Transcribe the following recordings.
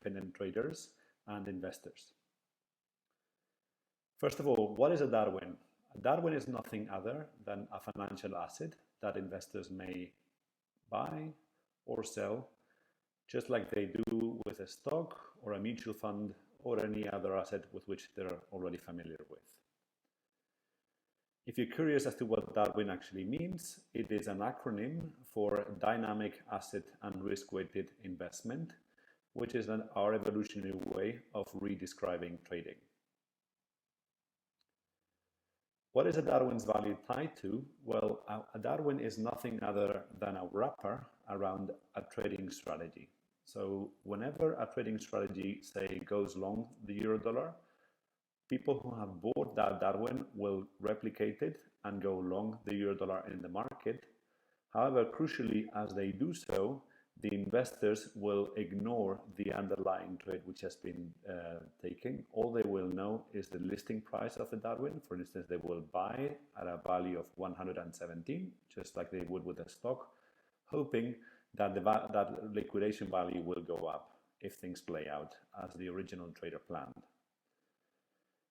independent traders and investors. First of all, what is a Darwin? A Darwin is nothing other than a financial asset that investors may buy or sell, just like they do with a stock or a mutual fund or any other asset with which they're already familiar with. If you're curious as to what Darwin actually means, it is an acronym for Dynamic Asset and Risk-Weighted Investment, which is our evolutionary way of redescribing trading. What is a Darwin's value tied to? Well, a Darwin is nothing other than a wrapper around a trading strategy. So whenever a trading strategy, say, goes long the euro-dollar, people who have bought that Darwin will replicate it and go long the euro-dollar in the market. However, crucially, as they do so, the investors will ignore the underlying trade which has been taken. All they will know is the listing price of the Darwin. For instance, they will buy at a value of 117, just like they would with a stock, hoping that that liquidation value will go up if things play out as the original trader planned.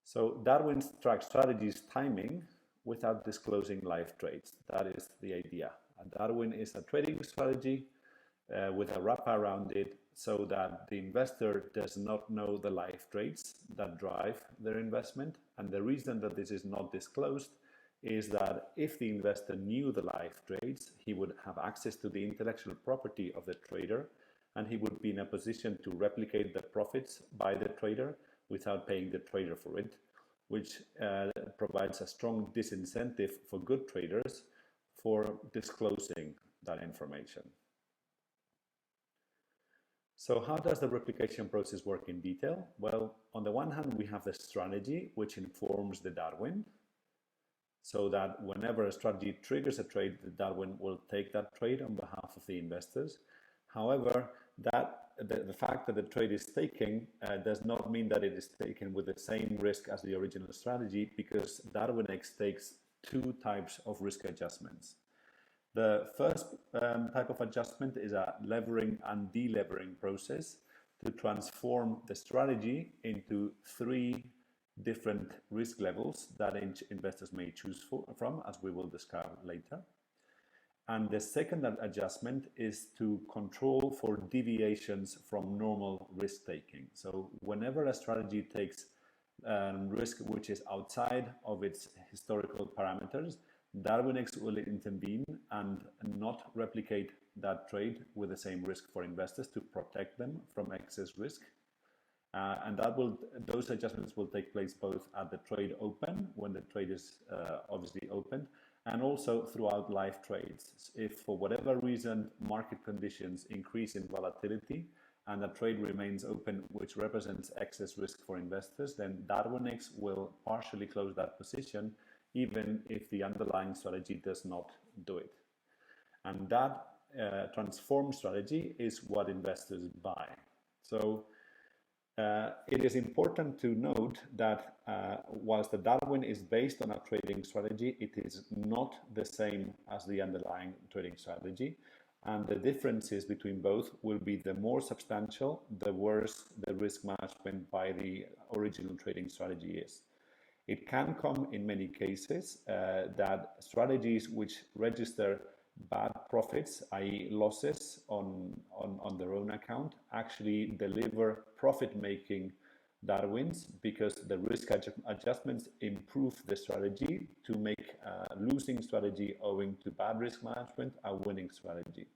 So Darwin tracks strategies timing without disclosing live trades. That is the idea. A Darwin is a trading strategy with a wrapper around it so that the investor does not know the live trades that drive their investment. And the reason that this is not disclosed is that if the investor knew the live trades, he would have access to the intellectual property of the trader, and he would be in a position to replicate the profits by the trader without paying the trader for it, which provides a strong disincentive for good traders for disclosing that information. So how does the replication process work in detail? Well, on the one hand, we have the strategy, which informs the Darwin, so that whenever a strategy triggers a trade, the Darwin will take that trade on behalf of the investors. However, the fact that the trade is taken does not mean that it is taken with the same risk as the original strategy, because Darwinex takes two types of risk adjustments. The first type of adjustment is a levering and delevering process to transform the strategy into three different risk levels that investors may choose from, as we will describe later. And the second adjustment is to control for deviations from normal risk taking. So whenever a strategy takes risk which is outside of its historical parameters, Darwinex will intervene and not replicate that trade with the same risk for investors to protect them from excess risk. And those adjustments will take place both at the trade open, when the trade is obviously opened, and also throughout live trades. If for whatever reason market conditions increase in volatility and a trade remains open which represents excess risk for investors, then Darwinex will partially close that position even if the underlying strategy does not do it. And that transformed strategy is what investors buy. So it is important to note that whilst the Darwin is based on a trading strategy, it is not the same as the underlying trading strategy. And the differences between both will be the more substantial, the worse the risk management by the original trading strategy is. It can come in many cases that strategies which register bad profits, i.e. losses on their own account, actually deliver profit-making Darwins because the risk adjustments improve the strategy to make a losing strategy owing to bad risk management a winning strategy.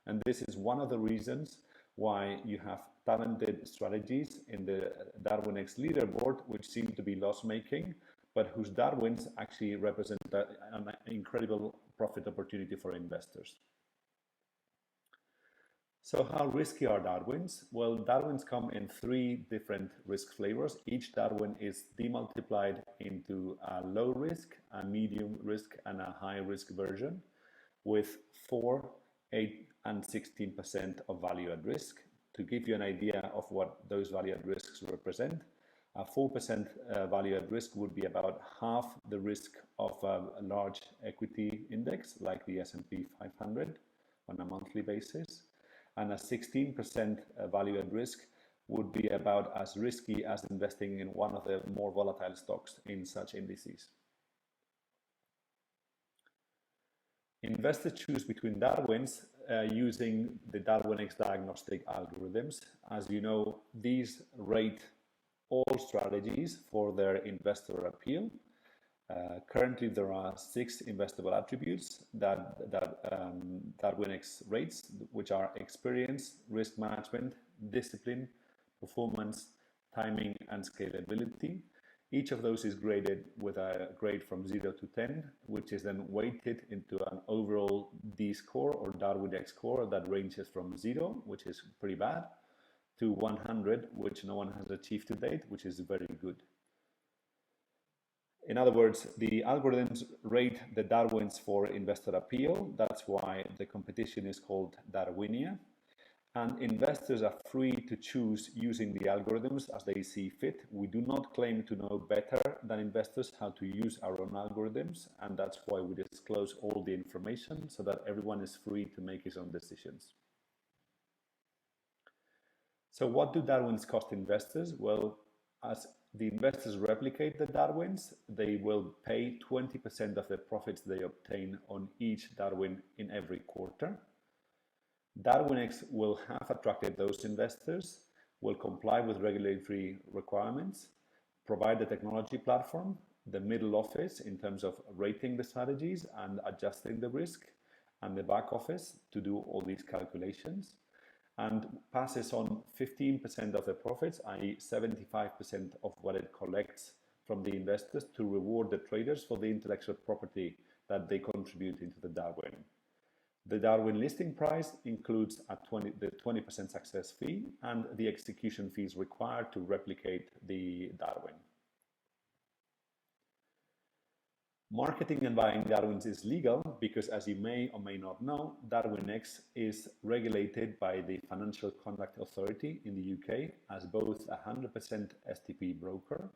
And this is one of the reasons why you have talented strategies in the Darwinex leaderboard which seem to be loss-making, but whose Darwins actually represent an incredible profit opportunity for investors. So how risky are Darwins? Well, Darwins come in three different risk flavors. Each Darwin is demultiplied into a low risk, a medium risk, and a high risk version with 4, 8, and 16% of value at risk. To give you an idea of what those value at risks represent, a 4% value at risk would be about half the risk of a large equity index like the S&P 500 on a monthly basis. And a 16% value at risk would be about as risky as investing in one of the more volatile stocks in such indices. Investors choose between Darwins using the Darwinex diagnostic algorithms. As you know, these rate all strategies for their investor appeal. Currently, there are 6 investable attributes that Darwinex rates, which are experience, risk management, discipline, performance, timing, and scalability. Each of those is graded with a grade from 0 to 10, which is then weighted into an overall D score or Darwinex score that ranges from 0, which is pretty bad, to 100, which no one has achieved to date, which is very good. In other words, the algorithms rate the Darwins for investor appeal. That's why the competition is called Darwinia. And investors are free to choose using the algorithms as they see fit. We do not claim to know better than investors how to use our own algorithms, and that's why we disclose all the information so that everyone is free to make his own decisions. So what do Darwins cost investors? Well, as the investors replicate the Darwins, they will pay 20% of the profits they obtain on each Darwin in every quarter. Darwinex will have attracted those investors, will comply with regulatory requirements, provide the technology platform, the middle office in terms of rating the strategies and adjusting the risk, and the back office to do all these calculations, and passes on 15% of the profits, i.e. 75% of what it collects from the investors to reward the traders for the intellectual property that they contribute into the Darwin. The Darwin listing price includes the 20% success fee and the execution fees required to replicate the Darwin. Marketing and buying Darwins is legal because, as you may or may not know, Darwinex is regulated by the Financial Conduct Authority in the UK as both a 100% STP broker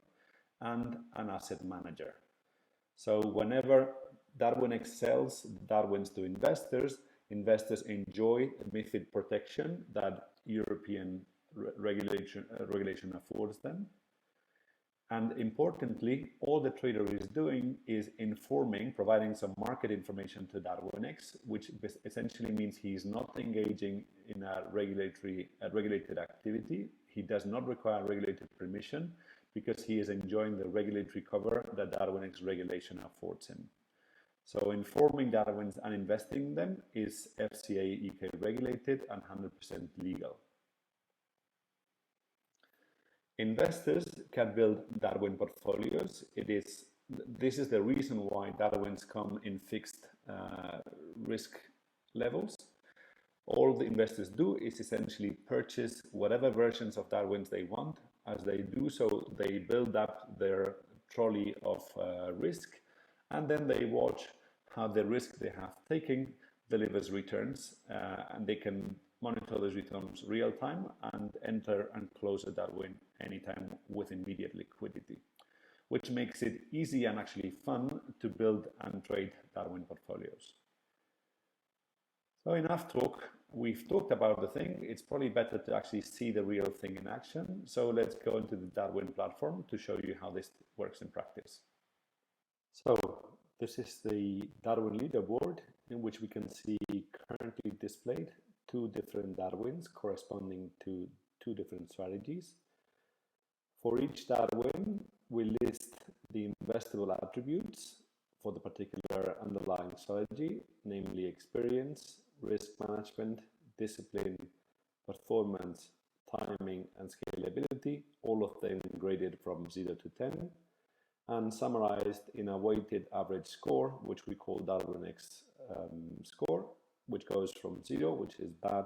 and an asset manager. So whenever Darwinex sells Darwins to investors, investors enjoy MiFID protection that European regulation affords them. And importantly, all the trader is doing is providing some market information to Darwinex, which essentially means he is not engaging in a regulated activity. He does not require regulated permission because he is enjoying the regulatory cover that Darwinex regulation affords him. So informing Darwins and investing in them is FCA UK regulated and 100% legal. Investors can build Darwin portfolios. This is the reason why Darwins come in fixed risk levels. All the investors do is essentially purchase whatever versions of Darwins they want. As they do so, they build up their trolley of risk, and then they watch how the risk they have taken delivers returns, and they can monitor those returns real time and enter and close a Darwin anytime with immediate liquidity, which makes it easy and actually fun to build and trade Darwin portfolios. So enough talk. We've talked about the thing. It's probably better to actually see the real thing in action. So let's go into the Darwin platform to show you how this works in practice. So this is the Darwin leaderboard, in which we can see currently displayed 2 different Darwins corresponding to 2 different strategies. For each Darwin, we list the investable attributes for the particular underlying strategy, namely experience, risk management, discipline, performance, timing, and scalability, all of them graded from 0 to 10, and summarized in a weighted average score, which we call Darwinex score, which goes from 0, which is bad,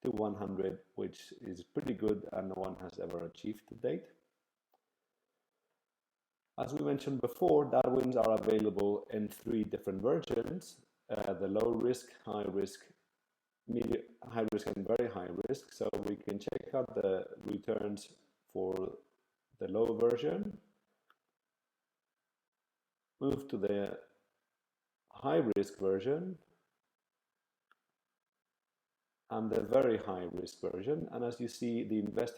to 100, which is pretty good and no one has ever achieved to date. As we mentioned before, Darwins are available in 3 different versions, the low risk, high risk, high risk and very high risk. So we can check out the returns for the low version, move to the high risk version, and the very high risk version. And as you see, the investor